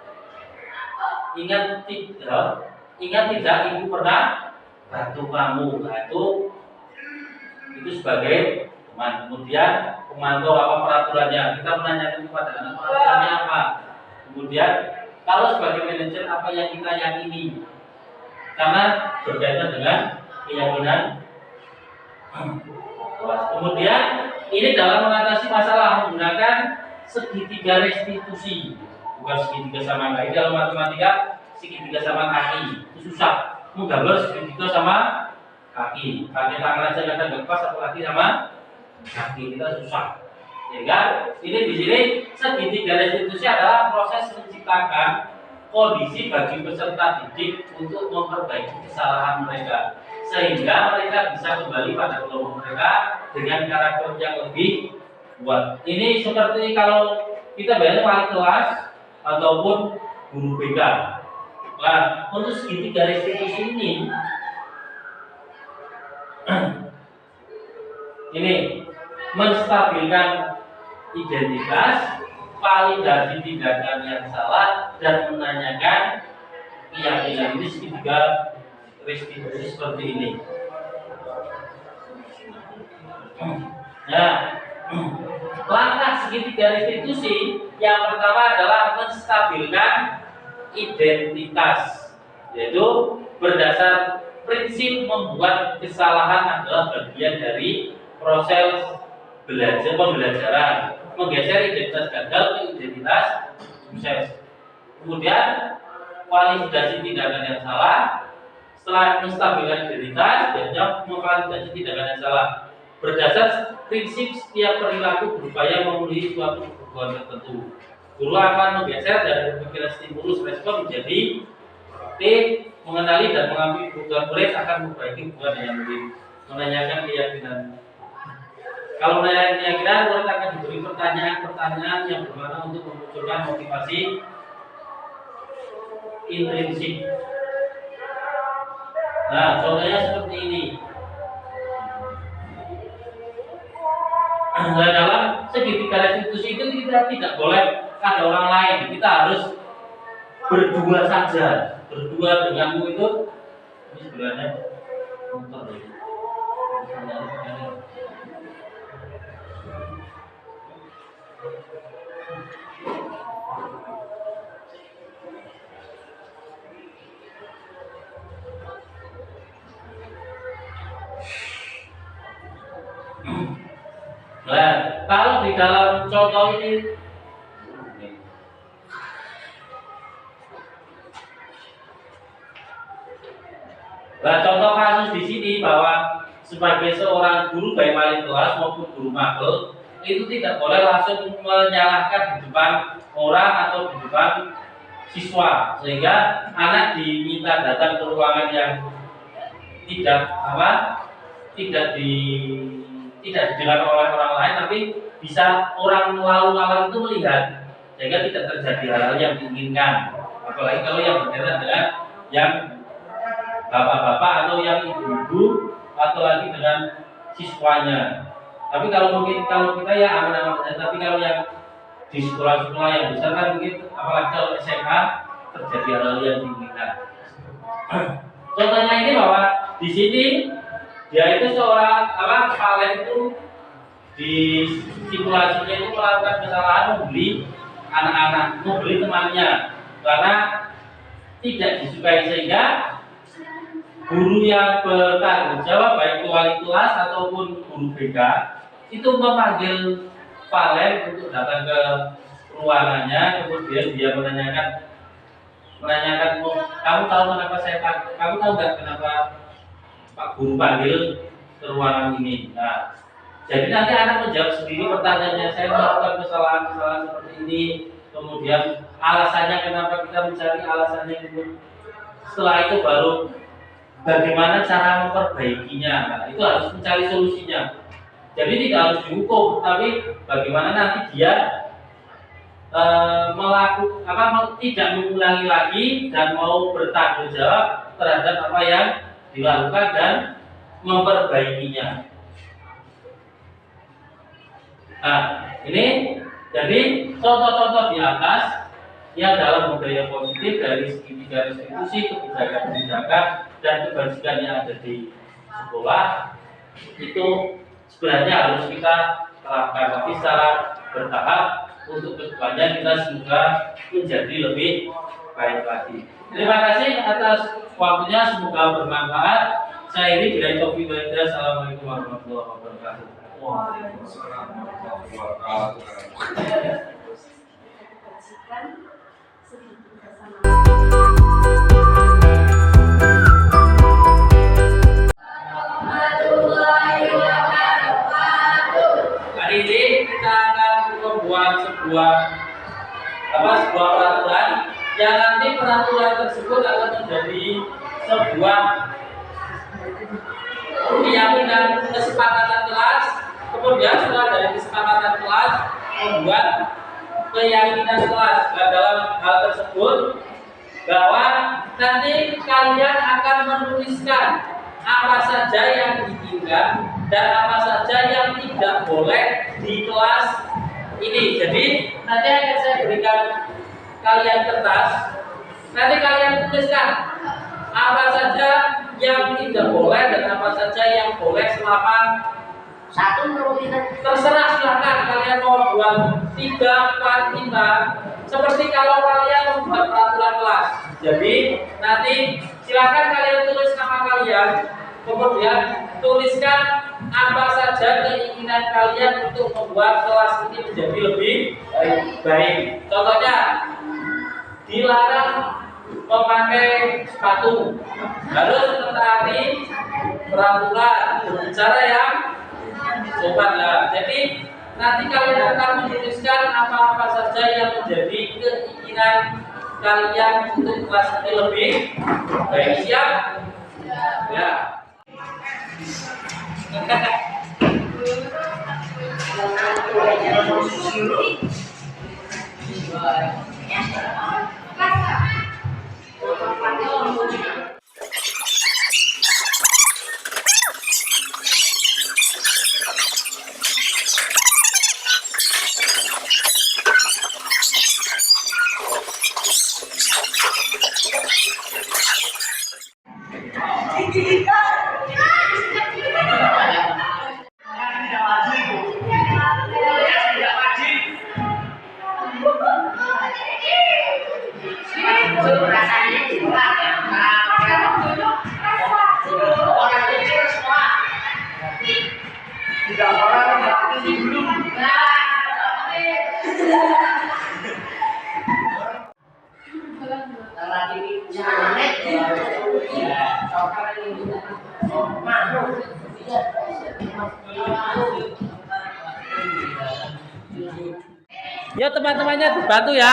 tidak ibu pernah bantu kamu. Nah, itu sebagai teman. Kemudian pemantau apa peraturannya, kita menanyakan kepada anak peraturannya apa. Kemudian kalau sebagai manajer apa yang kita yakini, karena berkaitan dengan keyakinan. Kemudian ini dalam mengatasi masalah menggunakan segitiga restitusi. bukan segitiga sama kaki. Dalam matematika segitiga sama kaki itu susah. Menggambar segitiga sama kaki, pakai tangan aja kadang nggak pas, apalagi sama kaki, kita susah. Sehingga ini di sini segitiga restitusi adalah proses menciptakan kondisi bagi peserta didik untuk memperbaiki kesalahan mereka, sehingga mereka bisa kembali pada kelompok mereka dengan karakter yang lebih kuat. Ini seperti kalau kita bayangin wali kelas ataupun guru BK. Nah, untuk segitiga restitusi ini menstabilkan identitas, validasi tindakan yang salah, dan menanyakan keyakinan. Ini segitiga restitusi seperti ini. Nah, langkah segitiga restitusi yang pertama adalah menstabilkan identitas, yaitu berdasar prinsip membuat kesalahan adalah bagian dari proses pembelajaran, menggeser identitas gagal ke identitas sukses. Kemudian validasi tindakan yang salah. Setelah menstabilkan identitas, biasanya memvalidasi tindakan yang salah. Berdasar prinsip setiap perilaku berupaya memenuhi suatu kebutuhan tertentu. Guru akan menggeser dari pemikiran stimulus respon menjadi mengenali dan mengambil kebutuhan murid, akan memperbaiki hubungan dengan murid. Menanyakan keyakinan. Kalau menanyakan keyakinan, murid akan diberi pertanyaan-pertanyaan yang bermakna untuk memunculkan motivasi intrinsik. Nah, contohnya seperti ini. Nah, dalam segitiga restitusi itu kita tidak boleh ada orang lain. Kita harus berdua saja. Berdua denganmu itu ini sebenarnya muter. Nah, kalau di dalam contoh ini, nah contoh kasus di sini bahwa sebagai seorang guru baik wali kelas maupun guru magel itu tidak boleh langsung menyalahkan di depan orang atau di depan siswa, sehingga anak diminta datang ke ruangan yang tidak didengar oleh orang lain, tapi bisa orang lalu lalang itu melihat, sehingga tidak terjadi hal-hal yang diinginkan. Apalagi kalau yang berkaitan dengan yang bapak-bapak atau yang ibu-ibu atau lagi dengan siswanya. Tapi kalau kita ya aman-aman saja. Tapi kalau yang di sekolah-sekolah yang besar kan mungkin, apalagi kalau SMA, terjadi hal-hal yang diinginkan. Contohnya ini bahwa di sini dia itu seorang Valen itu di simulasinya itu melakukan kesalahan membeli anak-anak, membeli temannya karena tidak disukai, sehingga guru yang bertanggung jawab baik itu wali kelas ataupun guru BK itu memanggil Valen untuk datang ke ruangannya, kemudian dia menanyakan, kamu tahu kenapa kamu tahu nggak kenapa Pak Guru panggil ke ruangan ini? Nah, jadi nanti anak menjawab sendiri pertanyaannya, saya melakukan kesalahan-kesalahan seperti ini, kemudian alasannya kenapa kita mencari alasannya itu. Setelah itu baru bagaimana cara memperbaikinya. Nah, itu harus mencari solusinya. Jadi tidak harus dihukum, tapi bagaimana nanti dia tidak mengulangi lagi dan mau bertanggung jawab terhadap apa yang dilakukan dan memperbaikinya. Nah, ini jadi contoh-contoh di atas yang dalam budaya positif dari segitiga restitusi, kebijakan pendidikan dan kebajikan yang ada di sekolah itu sebenarnya harus kita terapkan, tapi secara bertahap untuk kedepannya kita semoga menjadi lebih baik lagi. Terima kasih atas waktunya, semoga bermanfaat. Saya ini dari Taufiq Walhidayah. Assalamualaikum warahmatullahi wabarakatuh. Waalaikumsalam warahmatullahi wabarakatuh. sedikit bersama. Hari ini kita akan membuat sebuah peraturan yang nanti peraturan tersebut akan menjadi sebuah keyakinan kesepakatan kelas. Kemudian setelah dari kesepakatan kelas membuat keyakinan kelas. Nah, dalam hal tersebut bahwa nanti kalian akan menuliskan apa saja yang diinginkan dan apa saja yang tidak boleh di kelas ini. Jadi nanti akan saya berikan kalian kertas. Nanti kalian tuliskan apa saja yang tidak boleh dan apa saja yang boleh selama terserah, silahkan kalian mau buat 3, 4, 5 seperti kalau kalian membuat peraturan kelas. Jadi nanti silahkan kalian tulis nama kalian, kemudian tuliskan apa saja keinginan kalian untuk membuat kelas ini menjadi lebih baik. Contohnya, dilarang memakai sepatu, harus mentaati peraturan berbicara yang sopan lah. Jadi nanti kalian akan menuliskan apa-apa saja yang menjadi keinginan kalian untuk kelas ini lebih baik. Siap? Ya. Ya teman-temannya dibantu ya.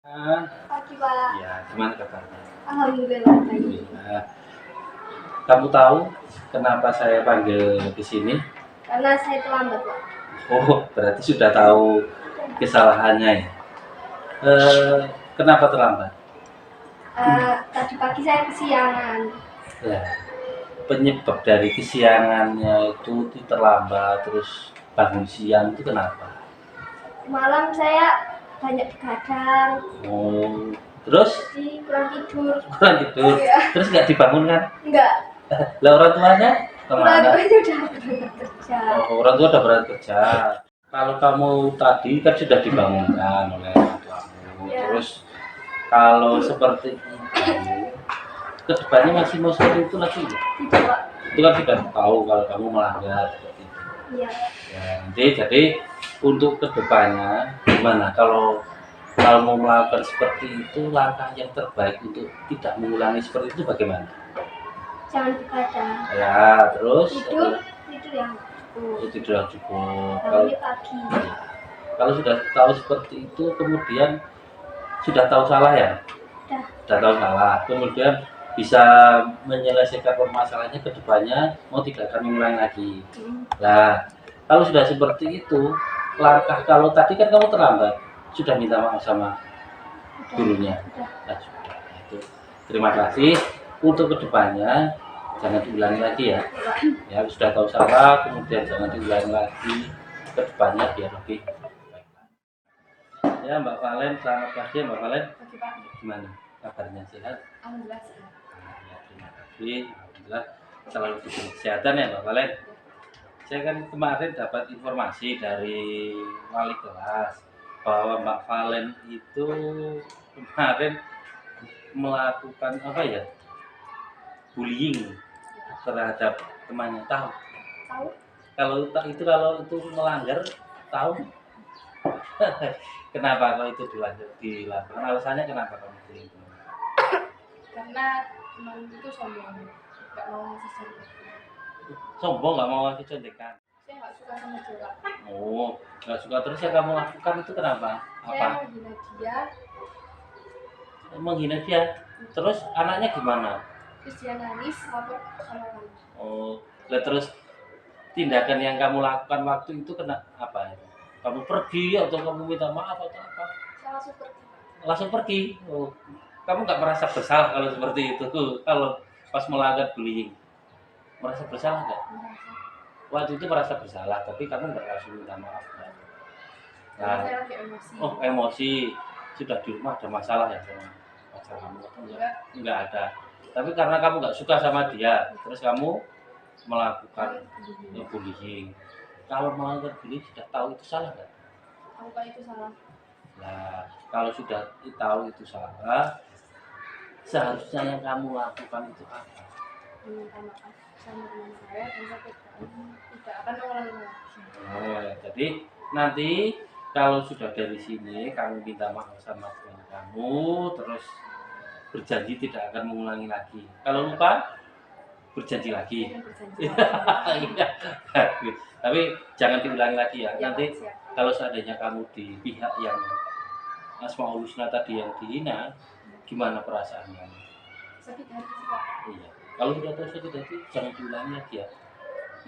Pagi Pak. Ya, gimana kabarnya? Alhamdulillah baik. Nah, kamu tahu kenapa saya panggil ke sini? Karena saya terlambat Pak. Oh, berarti sudah tahu kesalahannya ya. Kenapa terlambat? Tadi pagi saya kesiangan. Ya, penyebab dari kesiangannya itu terlambat terus bangun siang itu kenapa? Malam saya banyak begadang, Oh, terus jadi kurang tidur. kurang tidur, Iya. terus nggak dibangunkan? Enggak, Lah orang tuanya orang kemana? tuanya udah berangkat kerja. Oh, orang tua udah berangkat kerja. Kalau kamu tadi kan sudah dibangunkan oleh orang tuamu. Ya. Terus kalau seperti itu, kedepannya masih mau seperti itu lagi ya? Tidak Pak. Itu kan sudah tahu kalau kamu melanggar seperti itu. Iya. Ya, nanti jadi untuk kedepannya gimana kalau mau melakukan seperti itu, langkah yang terbaik untuk tidak mengulangi seperti itu bagaimana? Jangan begadang. Ya, terus Tidur yang cukup. tidur yang cukup. Kalau Bangunnya pagi. kalau sudah tahu seperti itu, kemudian sudah tahu salah ya, Udah. sudah tahu salah, kemudian bisa menyelesaikan permasalahannya kedepannya, mau tidak akan mengulangi lagi. Nah, kalau sudah seperti itu, langkah kalau tadi kan kamu terlambat, sudah minta maaf sama gurunya. Udah. Nah, sudah. Itu. Terima kasih. Untuk kedepannya jangan diulangi lagi ya. Pak. Ya sudah tahu salah, kemudian jangan diulangi lagi ke depannya biar lebih baik. Ya Mbak Valen, selamat pagi Mbak Valen. Oke Pak. Gimana kabarnya, sehat? Alhamdulillah sehat. Ya, terima kasih. Alhamdulillah selalu diberi kesehatan ya Mbak Valen. Saya kan kemarin dapat informasi dari wali kelas bahwa Mbak Valen itu kemarin melakukan apa ya, bullying terhadap temannya. Tahu? Tahu? Kalau itu melanggar, tahu? Kenapa kalau itu dilakukan? Alasannya kenapa kamu bullying? Karena teman itu sombong, nggak mau ngasih contekan. Sombong, nggak mau ngasih contekan. Saya nggak suka sama dia. Oh, nggak suka. Terus yang kamu lakukan itu kenapa? Saya Apa? menghina dia, Menghina dia. Terus anaknya gimana? terus dia nangis, lapor sama kami. Oh, lah terus tindakan yang kamu lakukan waktu itu kena apa? Kamu pergi atau kamu minta maaf atau apa? Saya langsung pergi. Langsung pergi. Oh, kamu nggak merasa bersalah kalau seperti itu? Kalau pas melanggar bullying, merasa bersalah nggak? Merasa. Waktu itu merasa bersalah, tapi kamu nggak langsung minta maaf. Kan? Karena Nah, saya lagi emosi. oh emosi. Sudah di rumah ada masalah ya sama pacar kamu? Atau enggak? Enggak ada. Tapi karena kamu nggak suka sama dia, terus kamu melakukan bullying. Kalau melanggar bullying sudah tahu itu salah nggak? Aku kan itu salah. Nah, kalau sudah tahu itu salah, seharusnya yang kamu lakukan itu apa? Meminta maaf sama teman saya dan saya tidak akan mengulangi lagi. Oh, ya. Jadi nanti kalau sudah dari sini kamu minta maaf sama teman kamu, terus berjanji tidak akan mengulangi lagi. Kalau lupa, berjanji lagi. Saya berjanji. Iya. Tapi jangan diulangi lagi ya. Ya, Nanti Pak, siap. kalau seandainya kamu di pihak yang Asmaul Husna tadi yang dihina, gimana perasaannya? Sakit hati sih Pak. Iya. Kalau sudah tahu sakit hati, jangan diulangi lagi ya.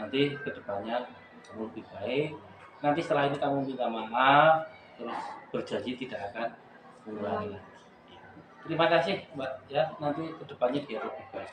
Nanti kedepannya kamu lebih baik. Nanti setelah ini kamu minta maaf, terus berjanji tidak akan mengulangi lagi. Terima kasih Mbak ya. Nanti kedepannya biar lebih baik.